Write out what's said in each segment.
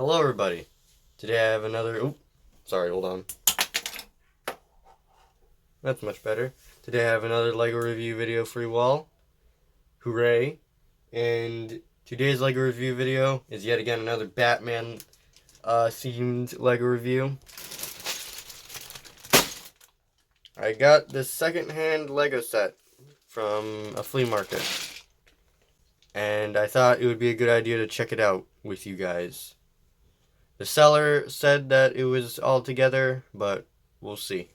Hello everybody. Today I have another, sorry, hold on. That's much better. Today I have another LEGO review video for you all. Hooray. And today's LEGO review video is yet again another Batman themed LEGO review. I got this second-hand LEGO set from a flea market. And I thought it would be a good idea to check it out with you guys. The seller said that it was all together, but we'll see.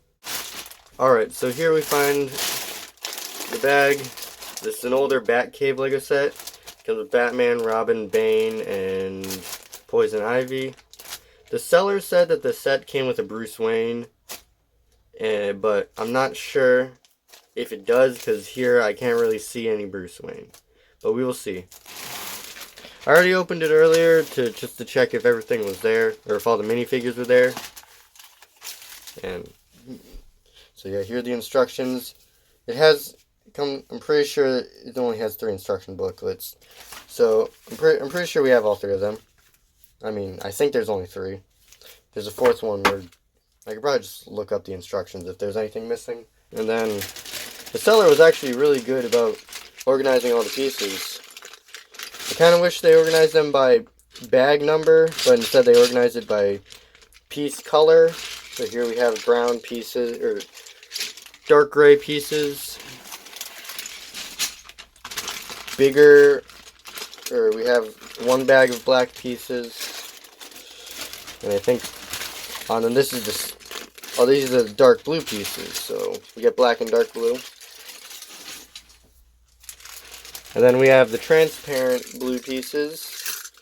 Alright, so here we find the bag. This is an older Batcave LEGO set. It comes with Batman, Robin, Bane, and Poison Ivy. The seller said that the set came with a Bruce Wayne, but I'm not sure if it does, because here I can't really see any Bruce Wayne. But we will see. I already opened it earlier just to check if everything was there, or if all the minifigures were there. And so yeah, here are the instructions. I'm pretty sure it only has 3 instruction booklets. So I'm pretty sure we have all 3 of them. I mean, I think there's only 3. There's a 4th one where I could probably just look up the instructions if there's anything missing. And then the seller was actually really good about organizing all the pieces. I kind of wish they organized them by bag number, but instead they organized it by piece color. So here we have brown pieces, or dark gray pieces. Bigger, or we have 1 bag of black pieces. And I think, and then this is just, these are the dark blue pieces. So we get black and dark blue. And then we have the transparent blue pieces.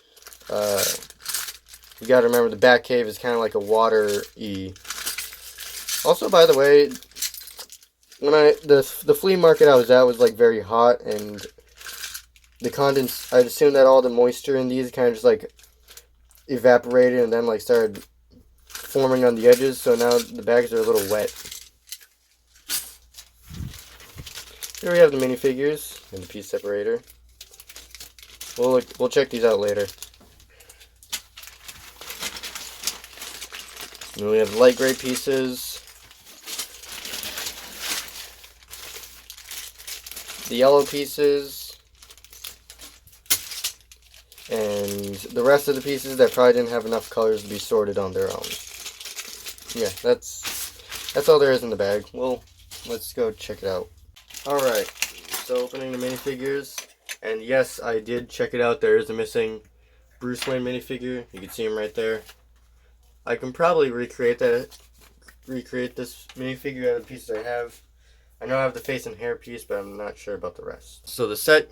You gotta remember the Batcave is kind of like a water-y. Also, by the way, when the flea market I was at was like very hot, and I'd assume that all the moisture in these kind of just like evaporated and then like started forming on the edges. So now the bags are a little wet. Here we have the minifigures and the piece separator. We'll check these out later. And then we have the light gray pieces, the yellow pieces, and the rest of the pieces that probably didn't have enough colors to be sorted on their own. Yeah, that's all there is in the bag. Well, let's go check it out. Alright, so opening the minifigures, and yes, I did check it out. There is a missing Bruce Wayne minifigure. You can see him right there. I can probably recreate this minifigure out of the pieces I have. I know I have the face and hair piece, but I'm not sure about the rest. So the set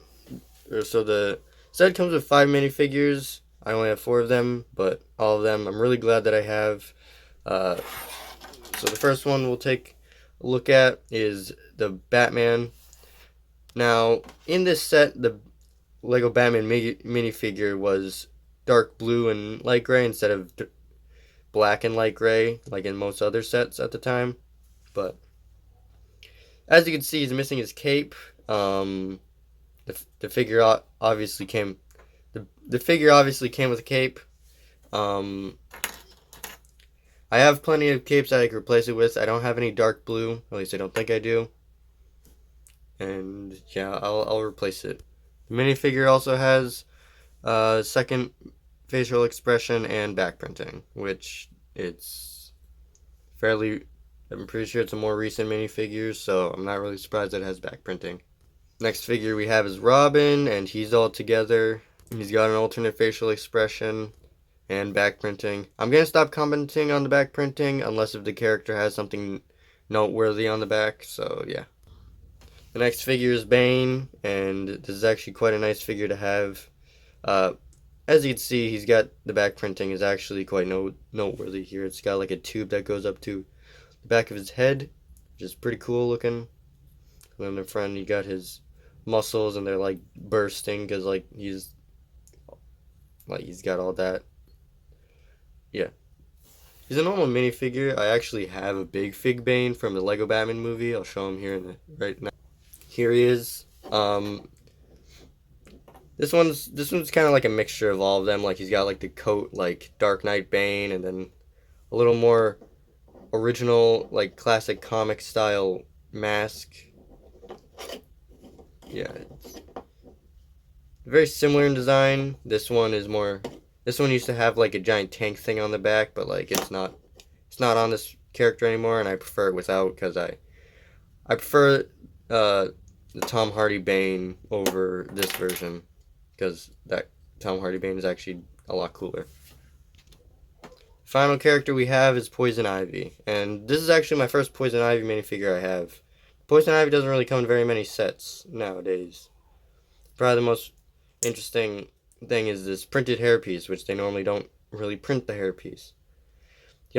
comes with 5 minifigures. I only have 4 of them, but all of them I'm really glad that I have. So the first one we'll take a look at is the Batman. Now, in this set, the LEGO Batman minifigure was dark blue and light gray instead of black and light gray, like in most other sets at the time. But as you can see, he's missing his cape. The figure obviously came. The figure obviously came with a cape. I have plenty of capes that I could replace it with. I don't have any dark blue, at least I don't think I do. And yeah, I'll replace it. The minifigure also has second facial expression and back printing, which it's fairly, I'm pretty sure it's a more recent minifigure, so I'm not really surprised that it has back printing. Next figure we have is Robin, and he's all together. He's got an alternate facial expression and back printing. I'm going to stop commenting on the back printing unless if the character has something noteworthy on the back, so yeah. The next figure is Bane, and this is actually quite a nice figure to have. As you can see, he's got the back printing is actually quite noteworthy here. It's got like a tube that goes up to the back of his head, which is pretty cool looking. And then in the front, he got his muscles, and they're like bursting because like he's got all that. Yeah. He's a normal minifigure. I actually have a big Fig Bane from the LEGO Batman movie. I'll show him here right now. Here he is. This This one's kind of like a mixture of all of them. Like he's got like the coat like Dark Knight Bane, and then a little more original like classic comic style mask. Yeah, it's very similar in design. This one is more. This one used to have like a giant tank thing on the back, but like it's not on this character anymore, and I prefer it without because I prefer the Tom Hardy Bane over this version because that Tom Hardy Bane is actually a lot cooler. Final character we have is Poison Ivy, and this is actually my first Poison Ivy minifigure I have. Poison Ivy doesn't really come in very many sets nowadays. Probably the most interesting thing is this printed hairpiece, which they normally don't really print the hairpiece. The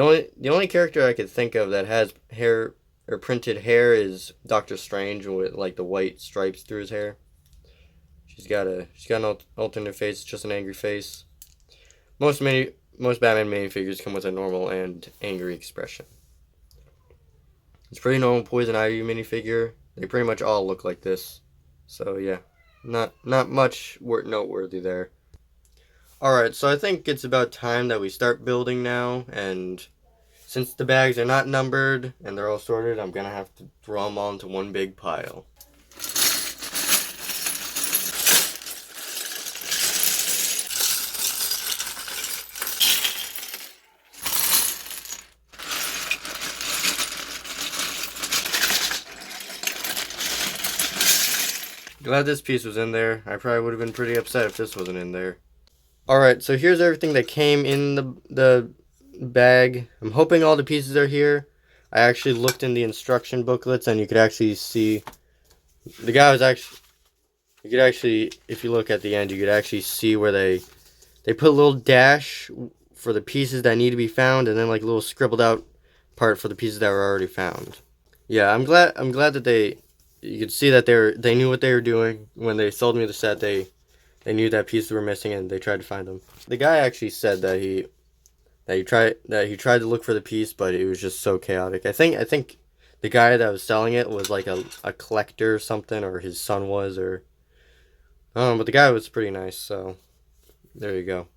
only character I could think of that has hair or printed hair is Doctor Strange with like the white stripes through his hair. She's got an alternate face, just an angry face. Most Batman minifigures come with a normal and angry expression. It's pretty normal Poison Ivy minifigure. They pretty much all look like this. So yeah, not much noteworthy there. Alright, so I think it's about time that we start building now, and since the bags are not numbered and they're all sorted, I'm gonna have to throw them all into one big pile. Glad this piece was in there. I probably would have been pretty upset if this wasn't in there. Alright, so here's everything that came in the bag. I'm hoping all the pieces are here. I actually looked in the instruction booklets and you could actually see the guy was actually, you could actually, if you look at the end, you could actually see where they put a little dash for the pieces that need to be found, and then like a little scribbled out part for the pieces that were already found. Yeah, I'm glad that you could see that they knew what they were doing when they sold me the set. They knew that pieces were missing and they tried to find them. The guy actually said that he tried to look for the piece, but it was just so chaotic. I think the guy that was selling it was like a collector or something, or his son was, or I don't know, but the guy was pretty nice, so there you go.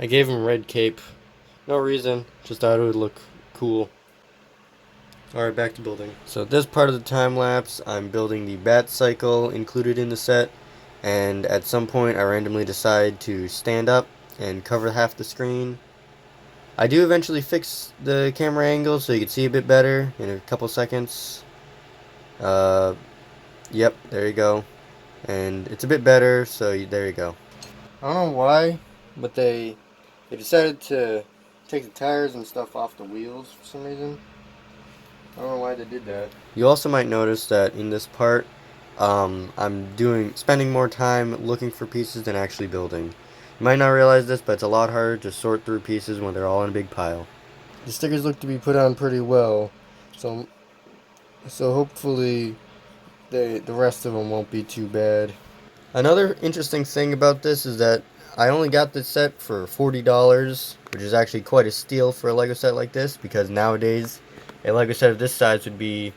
I gave him red cape. No reason, just thought it would look cool. Alright, back to building. So this part of the time lapse, I'm building the Bat Cycle included in the set, and at some point I randomly decide to stand up and cover half the screen. I do eventually fix the camera angle so you can see a bit better in a couple seconds. Yep, there you go. And it's a bit better, so there you go. I don't know why, but they decided to take the tires and stuff off the wheels for some reason. I don't know why they did that. You also might notice that in this part, I'm spending more time looking for pieces than actually building. You might not realize this, but it's a lot harder to sort through pieces when they're all in a big pile. The stickers look to be put on pretty well, so hopefully the rest of them won't be too bad. Another interesting thing about this is that I only got this set for $40, which is actually quite a steal for a Lego set like this, because nowadays a Lego set of this size would be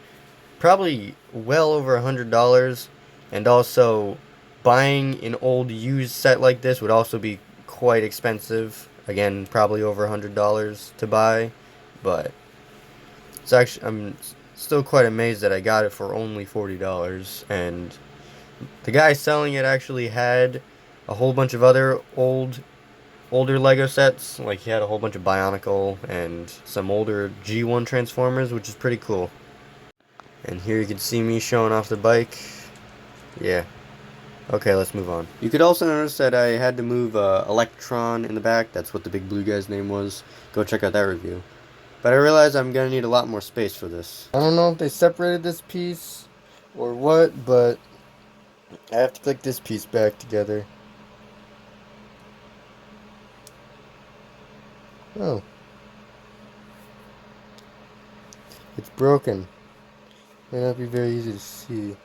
probably well over $100, and also buying an old used set like this would also be quite expensive. Again, probably over $100 to buy, but it's actually, I'm still quite amazed that I got it for only $40, and the guy selling it actually had a whole bunch of other older Lego sets. Like he had a whole bunch of Bionicle and some older G1 Transformers, which is pretty cool. And here you can see me showing off the bike. Yeah. Okay, let's move on. You could also notice that I had to move Electron in the back. That's what the big blue guy's name was. Go check out that review. But I realize I'm going to need a lot more space for this. I don't know if they separated this piece or what, but I have to click this piece back together. Oh. It's broken. May not be very easy to see.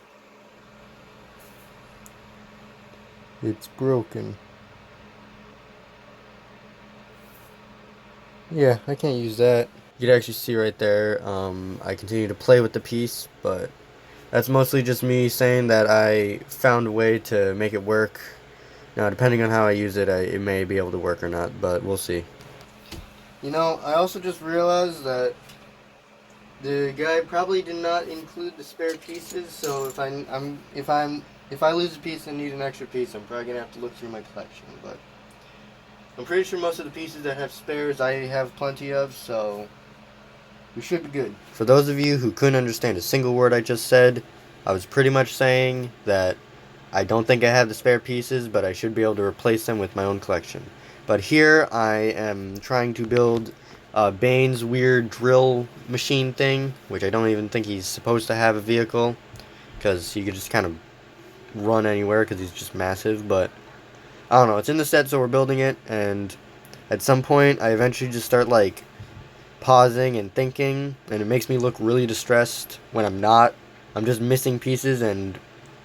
It's broken. Yeah, I can't use that. You can actually see right there, I continue to play with the piece, but That's mostly just me saying that I found a way to make it work. Now, depending on how I use it, it may be able to work or not, but we'll see. You know, I also just realized that the guy probably did not include the spare pieces, so if I lose a piece and need an extra piece, I'm probably gonna have to look through my collection. But I'm pretty sure most of the pieces that have spares I have plenty of, so we should be good. For those of you who couldn't understand a single word I just said, I was pretty much saying that I don't think I have the spare pieces, but I should be able to replace them with my own collection. But here I am trying to build Bane's weird drill machine thing, which I don't even think he's supposed to have a vehicle, because he could just kind of run anywhere because he's just massive. But I don't know, it's in the set, so we're building it, and at some point I eventually just start like pausing and thinking, and it makes me look really distressed when I'm not. I'm just missing pieces and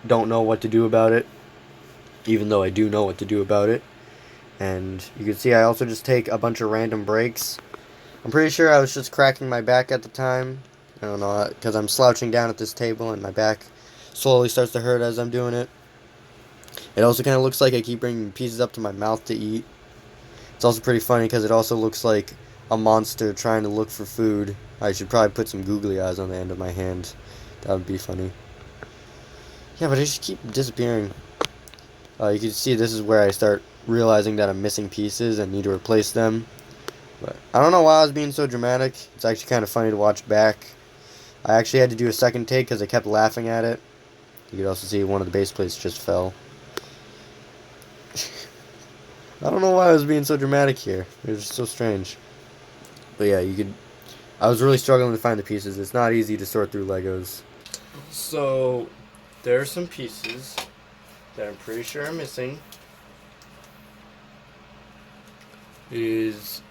don't know what to do about it, even though I do know what to do about it. And you can see I also just take a bunch of random breaks. I'm pretty sure I was just cracking my back at the time. I don't know, because I'm slouching down at this table and my back slowly starts to hurt as I'm doing it. It also kind of looks like I keep bringing pieces up to my mouth to eat. It's also pretty funny because it also looks like a monster trying to look for food. I should probably put some googly eyes on the end of my hand. That would be funny. Yeah, but I just keep disappearing. You can see this is where I start realizing that I'm missing pieces and need to replace them. But I don't know why I was being so dramatic. It's actually kind of funny to watch back. I actually had to do a second take because I kept laughing at it. You could also see one of the base plates just fell. I don't know why I was being so dramatic here. It was just so strange. But yeah, I was really struggling to find the pieces. It's not easy to sort through Legos. So, there are some pieces that I'm pretty sure I'm missing. Is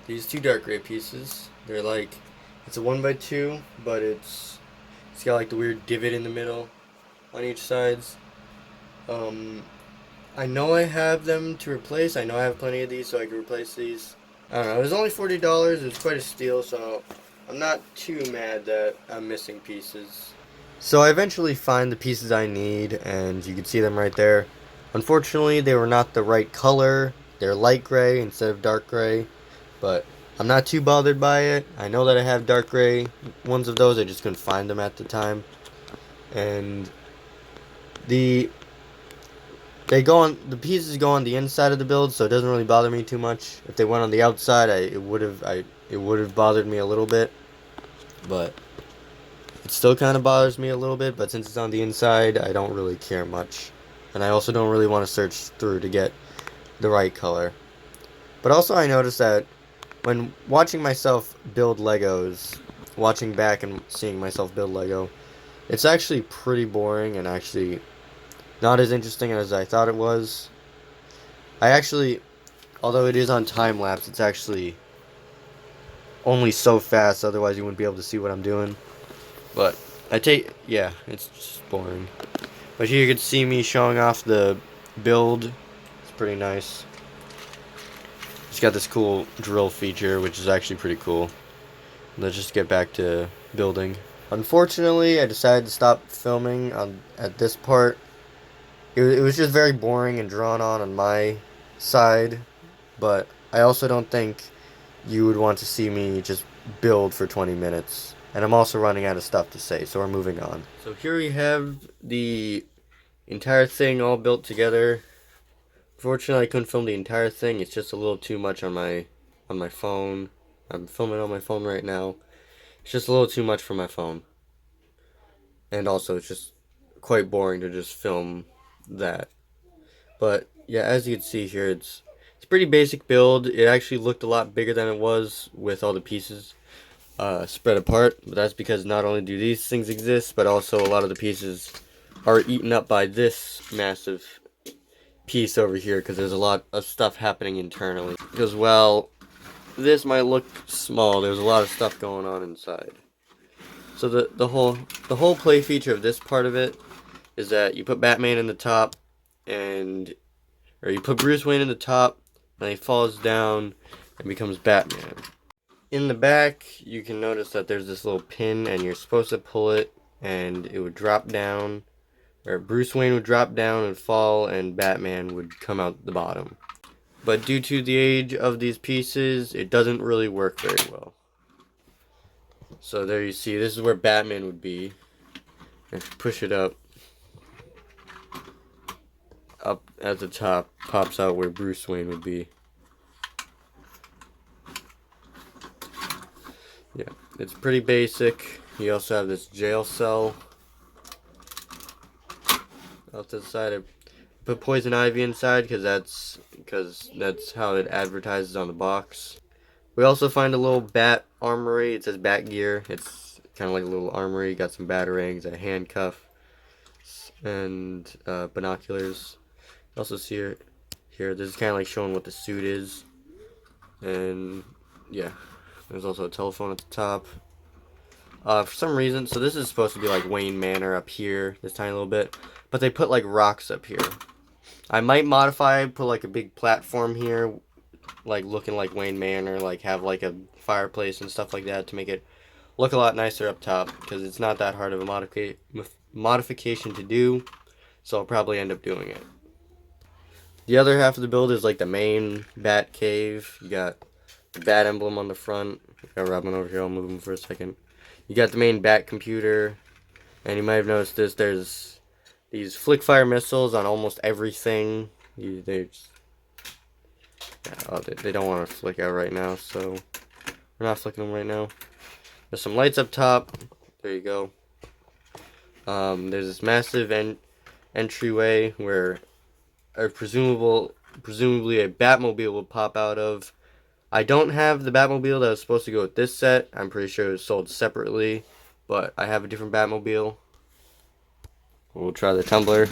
these two dark gray pieces. They're like, it's a 1x2, but it's got like the weird divot in the middle on each sides. I know I have them to replace. I know I have plenty of these, so I can replace these. I don't know. It was only $40. It was quite a steal, so I'm not too mad that I'm missing pieces. So I eventually find the pieces I need, and you can see them right there. Unfortunately, they were not the right color. They're light gray instead of dark gray, but I'm not too bothered by it. I know that I have dark gray ones of those. I just couldn't find them at the time. And the pieces go on the inside of the build, so it doesn't really bother me too much. If they went on the outside, it would have bothered me a little bit, but it still kind of bothers me a little bit. But since it's on the inside, I don't really care much, and I also don't really want to search through to get the right color. But also, I noticed that when watching myself build Legos, watching back and seeing myself build Lego, it's actually pretty boring and actually not as interesting as I thought it was. Although it is on time lapse, it's actually only so fast, otherwise you wouldn't be able to see what I'm doing. But it's just boring. But here you can see me showing off the build. It's pretty nice. It's got this cool drill feature, which is actually pretty cool. Let's just get back to building. Unfortunately, I decided to stop filming at this part. It was just very boring and drawn on my side, but I also don't think you would want to see me just build for 20 minutes. And I'm also running out of stuff to say, so we're moving on. So here we have the entire thing all built together. Fortunately, I couldn't film the entire thing. It's just a little too much on my phone. I'm filming on my phone right now. It's just a little too much for my phone. And also, it's just quite boring to just film that. But yeah, as you can see here, it's a pretty basic build. It actually looked a lot bigger than it was with all the pieces spread apart. But that's because not only do these things exist, but also a lot of the pieces are eaten up by this massive piece over here, because there's a lot of stuff happening internally. Because, well, this might look small, there's a lot of stuff going on inside. So the whole play feature of this part of it is that you put Batman in the top, or you put Bruce Wayne in the top, and he falls down and becomes Batman. in the back, you can notice that there's this little pin, and you're supposed to pull it, and it would drop down, or Bruce Wayne would drop down and fall, and Batman would come out the bottom. But due to the age of these pieces, it doesn't really work very well. So there you see, this is where Batman would be. If you push it up at the top, pops out where Bruce Wayne would be. Yeah, it's pretty basic. You also have this jail cell. Off to the side, I put Poison Ivy inside because that's how it advertises on the box. We also find a little bat armory. It says Bat Gear. It's kind of like a little armory. You got some batarangs, a handcuff, and binoculars. You also see here. This is kind of like showing what the suit is, and yeah, there's also a telephone at the top. For some reason, so this is supposed to be like Wayne Manor up here, this tiny little bit, but they put like rocks up here. I might modify, put like a big platform here, like looking like Wayne Manor, like have like a fireplace and stuff like that to make it look a lot nicer up top, because it's not that hard of a modification to do, so I'll probably end up doing it. The other half of the build is like the main bat cave. You got the bat emblem on the front. I got Robin over here, I'll move him for a second. You got the main bat computer, and you might have noticed this, there's these flick fire missiles on almost everything. They don't want to flick out right now, so we're not flicking them right now. There's some lights up top. There you go. There's this massive entryway where presumably a Batmobile will pop out of. I don't have the Batmobile that was supposed to go with this set. I'm pretty sure it was sold separately, but I have a different Batmobile. We'll try the tumbler.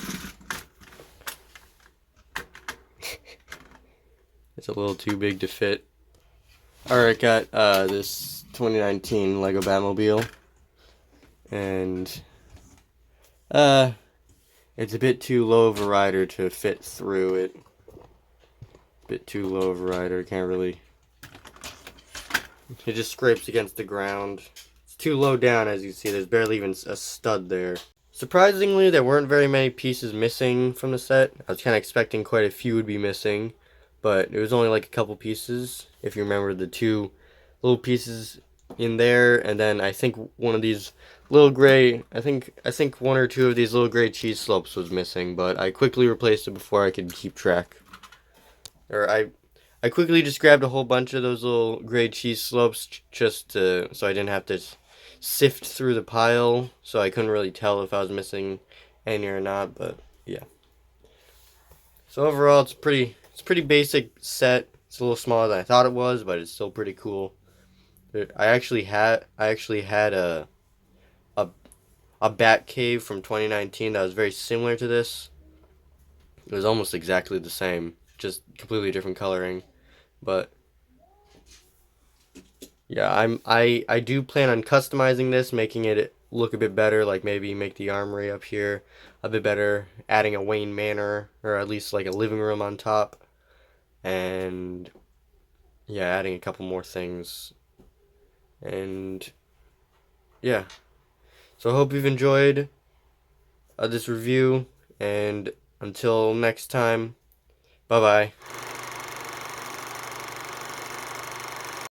It's a little too big to fit. Alright, got this 2019 Lego Batmobile. And it's a bit too low of a rider to fit through it. Bit too low of a rider, can't really. It just scrapes against the ground. It's too low down, as you see. There's barely even a stud there. Surprisingly, there weren't very many pieces missing from the set. I was kind of expecting quite a few would be missing, but it was only like a couple pieces. If you remember the two little pieces in there, and then I think one of these little gray, I think one or two of these little gray cheese slopes was missing, but I quickly replaced it before I could keep track. Or I quickly just grabbed a whole bunch of those little gray cheese slopes just so I didn't have to sift through the pile, so I couldn't really tell if I was missing any or not, but yeah. So overall, it's a pretty basic set. It's a little smaller than I thought it was, but it's still pretty cool. I actually had a bat cave from 2019 that was very similar to this. It was almost exactly the same, just completely different coloring, but yeah, I do plan on customizing this, making it look a bit better, like maybe make the armory up here a bit better, adding a Wayne Manor, or at least like a living room on top, and yeah, adding a couple more things, and yeah. So I hope you've enjoyed this review, and until next time, bye bye.